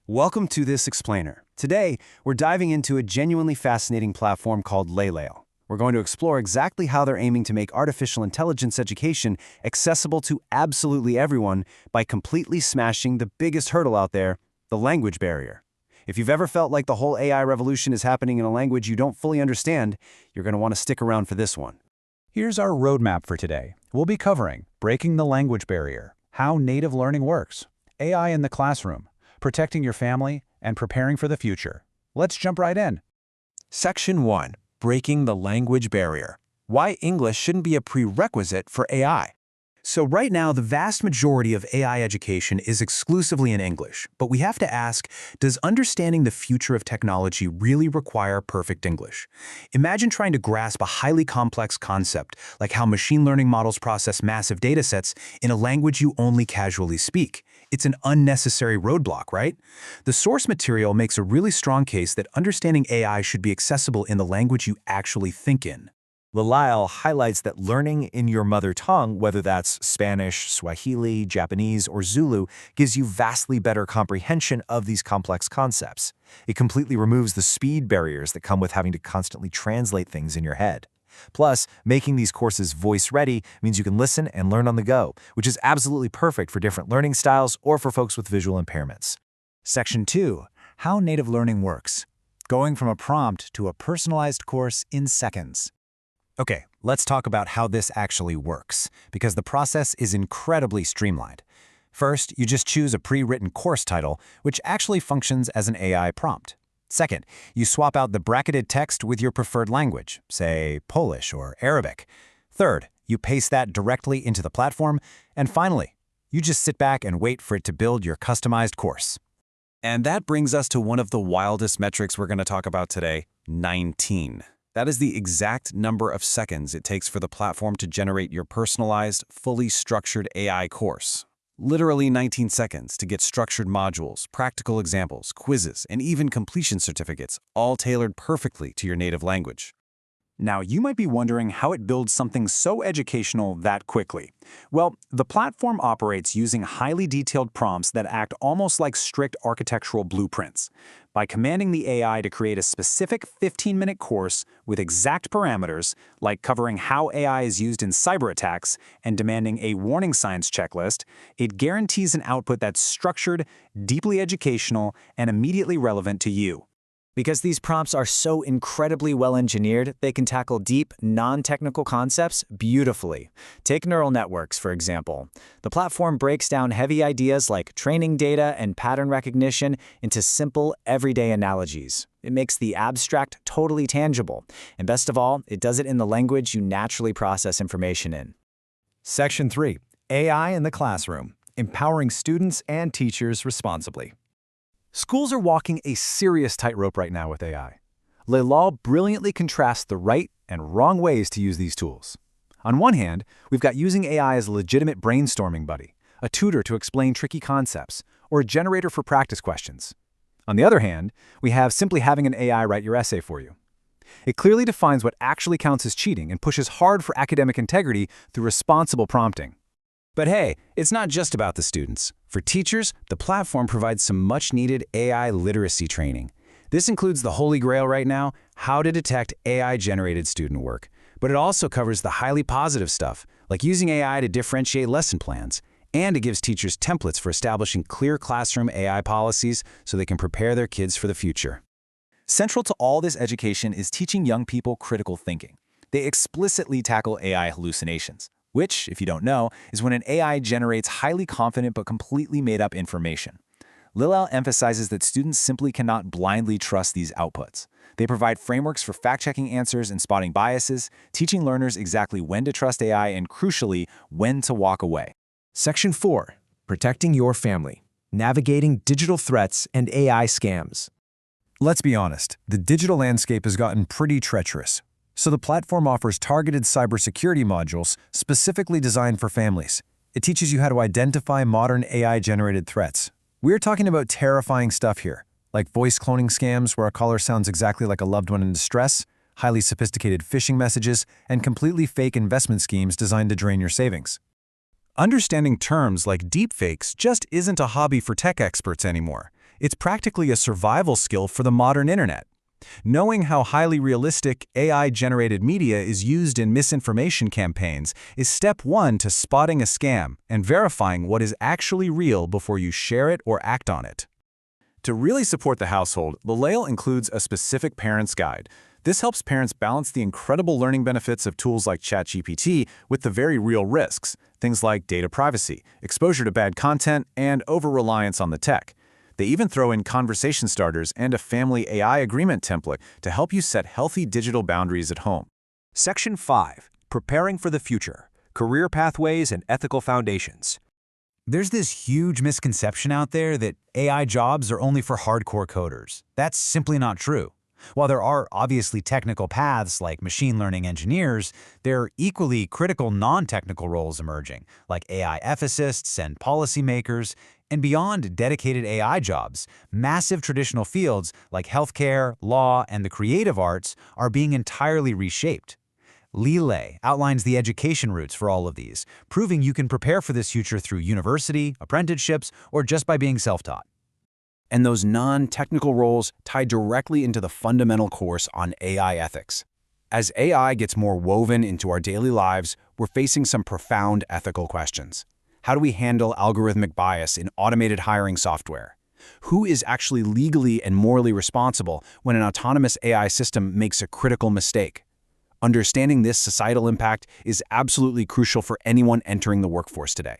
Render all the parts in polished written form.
Welcome to this explainer. Today, we're diving into a genuinely fascinating platform called LELAIL. We're going to explore exactly how they're aiming to make artificial intelligence education accessible to absolutely everyone by completely smashing the biggest hurdle out there, the language barrier. If you've ever felt like the whole AI revolution is happening in a language you don't fully understand, you're going to want to stick around for this one. Here's our roadmap for today. We'll be covering breaking the language barrier, how native learning works, AI in the classroom, protecting your family, and preparing for the future. Let's jump right in. Section 1. Breaking the language barrier. Why English shouldn't be a prerequisite for AI. So right now, the vast majority of AI education is exclusively in English, but we have to ask, does understanding the future of technology really require perfect English? Imagine trying to grasp a highly complex concept, like how machine learning models process massive datasets in a language you only casually speak. It's an unnecessary roadblock, right? The source material makes a really strong case that understanding AI should be accessible in the language you actually think in. LELAIL highlights that learning in your mother tongue, whether that's Spanish, Swahili, Japanese, or Zulu, gives you vastly better comprehension of these complex concepts. It completely removes the speed barriers that come with having to constantly translate things in your head. Plus, making these courses voice-ready means you can listen and learn on the go, which is absolutely perfect for different learning styles or for folks with visual impairments. Section 2. How native learning works. Going from a prompt to a personalized course in seconds. Okay, let's talk about how this actually works, because the process is incredibly streamlined. First, you just choose a pre-written course title, which actually functions as an AI prompt. Second, you swap out the bracketed text with your preferred language, say Polish or Arabic. Third, you paste that directly into the platform. And finally, you just sit back and wait for it to build your customized course. And that brings us to one of the wildest metrics we're going to talk about today, 19. That is the exact number of seconds it takes for the platform to generate your personalized, fully structured AI course. Literally 19 seconds to get structured modules, practical examples, quizzes, and even completion certificates, all tailored perfectly to your native language. Now, you might be wondering how it builds something so educational that quickly. Well, the platform operates using highly detailed prompts that act almost like strict architectural blueprints. By commanding the AI to create a specific 15-minute course with exact parameters, like covering how AI is used in cyber attacks and demanding a warning signs checklist, it guarantees an output that's structured, deeply educational, and immediately relevant to you. Because these prompts are so incredibly well-engineered, they can tackle deep, non-technical concepts beautifully. Take neural networks, for example. The platform breaks down heavy ideas like training data and pattern recognition into simple, everyday analogies. It makes the abstract totally tangible. And best of all, it does it in the language you naturally process information in. Section 3. AI in the classroom. Empowering students and teachers responsibly. Schools are walking a serious tightrope right now with AI. LELAIL brilliantly contrasts the right and wrong ways to use these tools. On one hand, we've got using AI as a legitimate brainstorming buddy, a tutor to explain tricky concepts, or a generator for practice questions. On the other hand, we have simply having an AI write your essay for you. It clearly defines what actually counts as cheating and pushes hard for academic integrity through responsible prompting. But hey, it's not just about the students. For teachers, the platform provides some much-needed AI literacy training. This includes the holy grail right now, how to detect AI-generated student work. But it also covers the highly positive stuff, like using AI to differentiate lesson plans. And it gives teachers templates for establishing clear classroom AI policies so they can prepare their kids for the future. Central to all this education is teaching young people critical thinking. They explicitly tackle AI hallucinations, which, if you don't know, is when an AI generates highly confident but completely made-up information. LELAIL emphasizes that students simply cannot blindly trust these outputs. They provide frameworks for fact-checking answers and spotting biases, teaching learners exactly when to trust AI and, crucially, when to walk away. Section 4. Protecting your family. Navigating digital threats and AI scams. Let's be honest, the digital landscape has gotten pretty treacherous. So the platform offers targeted cybersecurity modules specifically designed for families. It teaches you how to identify modern AI-generated threats. We're talking about terrifying stuff here, like voice cloning scams where a caller sounds exactly like a loved one in distress, highly sophisticated phishing messages, and completely fake investment schemes designed to drain your savings. Understanding terms like deepfakes just isn't a hobby for tech experts anymore. It's practically a survival skill for the modern internet. Knowing how highly realistic AI-generated media is used in misinformation campaigns is step one to spotting a scam and verifying what is actually real before you share it or act on it. To really support the household, LELAIL includes a specific parent's guide. This helps parents balance the incredible learning benefits of tools like ChatGPT with the very real risks, things like data privacy, exposure to bad content, and over-reliance on the tech. They even throw in conversation starters and a family AI agreement template to help you set healthy digital boundaries at home. Section 5. Preparing for the Future. Career Pathways and Ethical Foundations. There's this huge misconception out there that AI jobs are only for hardcore coders. That's simply not true. While there are obviously technical paths like machine learning engineers, there are equally critical non-technical roles emerging, like AI ethicists and policymakers. And beyond dedicated AI jobs, massive traditional fields like healthcare, law, and the creative arts are being entirely reshaped. LELAIL outlines the education routes for all of these, proving you can prepare for this future through university, apprenticeships, or just by being self-taught. And those non-technical roles tie directly into the fundamental course on AI ethics. As AI gets more woven into our daily lives, we're facing some profound ethical questions. How do we handle algorithmic bias in automated hiring software? Who is actually legally and morally responsible when an autonomous AI system makes a critical mistake? Understanding this societal impact is absolutely crucial for anyone entering the workforce today.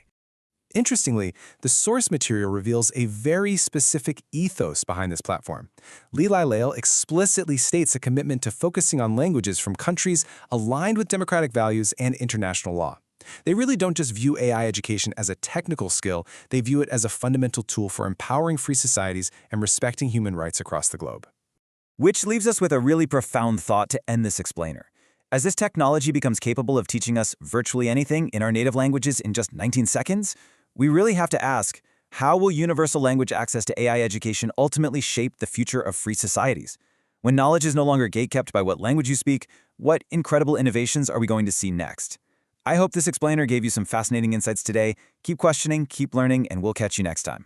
Interestingly, the source material reveals a very specific ethos behind this platform. LELAIL explicitly states a commitment to focusing on languages from countries aligned with democratic values and international law. They really don't just view AI education as a technical skill, they view it as a fundamental tool for empowering free societies and respecting human rights across the globe. Which leaves us with a really profound thought to end this explainer. As this technology becomes capable of teaching us virtually anything in our native languages in just 19 seconds, we really have to ask, how will universal language access to AI education ultimately shape the future of free societies? When knowledge is no longer gatekept by what language you speak, what incredible innovations are we going to see next? I hope this explainer gave you some fascinating insights today. Keep questioning, keep learning, and we'll catch you next time.